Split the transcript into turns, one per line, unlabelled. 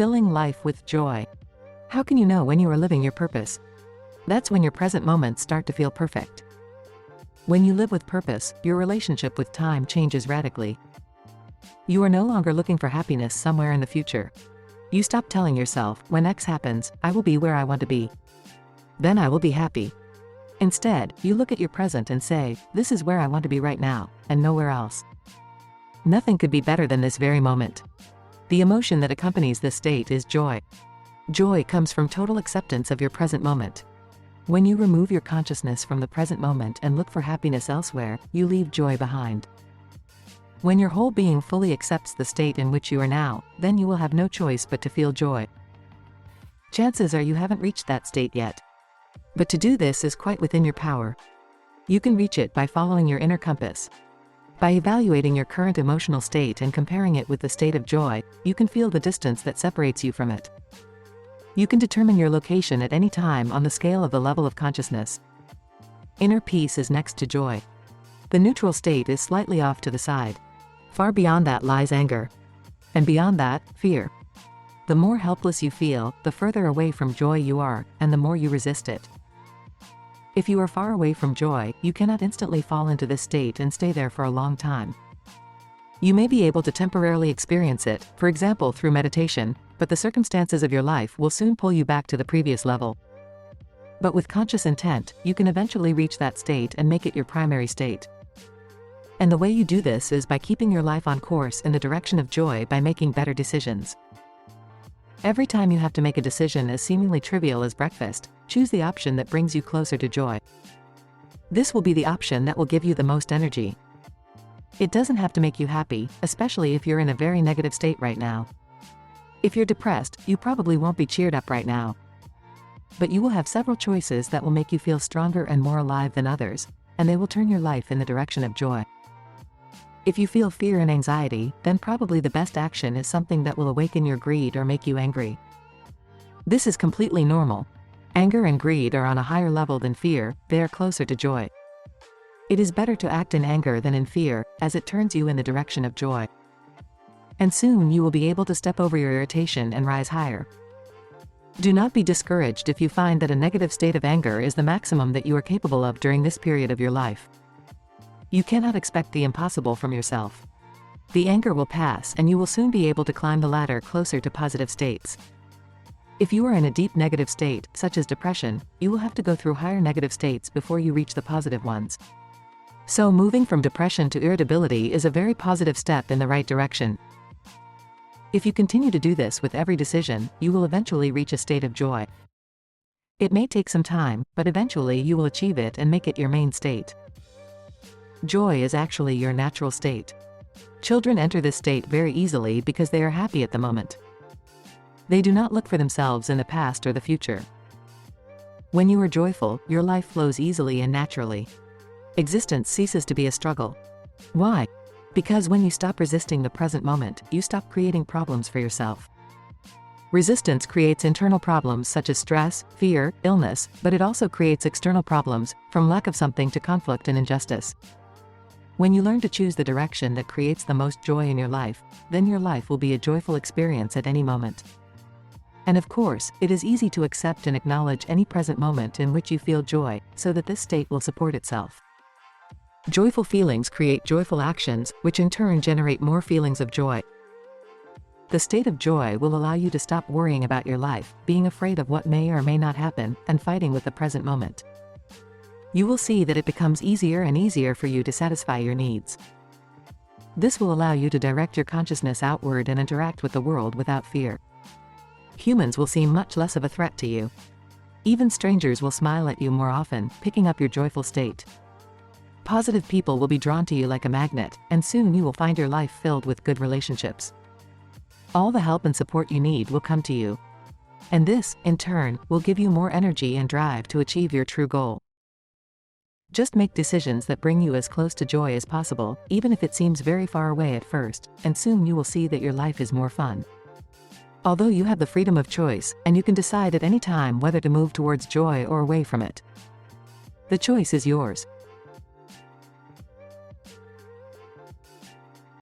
Filling life with joy. How can you know when you are living your purpose? That's when your present moments start to feel perfect. When you live with purpose, your relationship with time changes radically. You are no longer looking for happiness somewhere in the future. You stop telling yourself, when X happens, I will be where I want to be. Then I will be happy. Instead, you look at your present and say, this is where I want to be right now, and nowhere else. Nothing could be better than this very moment. The emotion that accompanies this state is joy. Joy comes from total acceptance of your present moment. When you remove your consciousness from the present moment and look for happiness elsewhere, you leave joy behind. When your whole being fully accepts the state in which you are now, then you will have no choice but to feel joy. Chances are you haven't reached that state yet. But to do this is quite within your power. You can reach it by following your inner compass. By evaluating your current emotional state and comparing it with the state of joy, you can feel the distance that separates you from it. You can determine your location at any time on the scale of the level of consciousness. Inner peace is next to joy. The neutral state is slightly off to the side. Far beyond that lies anger. And beyond that, fear. The more helpless you feel, the further away from joy you are, and the more you resist it. If you are far away from joy, you cannot instantly fall into this state and stay there for a long time. You may be able to temporarily experience it, for example through meditation, but the circumstances of your life will soon pull you back to the previous level. But with conscious intent, you can eventually reach that state and make it your primary state. And the way you do this is by keeping your life on course in the direction of joy by making better decisions. Every time you have to make a decision as seemingly trivial as breakfast, choose the option that brings you closer to joy. This will be the option that will give you the most energy. It doesn't have to make you happy, especially if you're in a very negative state right now. If you're depressed, you probably won't be cheered up right now. But you will have several choices that will make you feel stronger and more alive than others, and they will turn your life in the direction of joy. If you feel fear and anxiety, then probably the best action is something that will awaken your greed or make you angry. This is completely normal. Anger and greed are on a higher level than fear, they are closer to joy. It is better to act in anger than in fear, as it turns you in the direction of joy. And soon you will be able to step over your irritation and rise higher. Do not be discouraged if you find that a negative state of anger is the maximum that you are capable of during this period of your life. You cannot expect the impossible from yourself. The anger will pass and you will soon be able to climb the ladder closer to positive states. If you are in a deep negative state, such as depression, you will have to go through higher negative states before you reach the positive ones. So moving from depression to irritability is a very positive step in the right direction. If you continue to do this with every decision, you will eventually reach a state of joy. It may take some time, but eventually you will achieve it and make it your main state. Joy is actually your natural state. Children enter this state very easily because they are happy at the moment. They do not look for themselves in the past or the future. When you are joyful, your life flows easily and naturally. Existence ceases to be a struggle. Why? Because when you stop resisting the present moment, you stop creating problems for yourself. Resistance creates internal problems such as stress, fear, illness, but it also creates external problems, from lack of something to conflict and injustice. When you learn to choose the direction that creates the most joy in your life, then your life will be a joyful experience at any moment. And of course, it is easy to accept and acknowledge any present moment in which you feel joy, so that this state will support itself. Joyful feelings create joyful actions, which in turn generate more feelings of joy. The state of joy will allow you to stop worrying about your life, being afraid of what may or may not happen, and fighting with the present moment. You will see that it becomes easier and easier for you to satisfy your needs. This will allow you to direct your consciousness outward and interact with the world without fear. Humans will seem much less of a threat to you. Even strangers will smile at you more often, picking up your joyful state. Positive people will be drawn to you like a magnet, and soon you will find your life filled with good relationships. All the help and support you need will come to you. And this, in turn, will give you more energy and drive to achieve your true goal. Just make decisions that bring you as close to joy as possible, even if it seems very far away at first, and soon you will see that your life is more fun. Although you have the freedom of choice, and you can decide at any time whether to move towards joy or away from it. The choice is yours.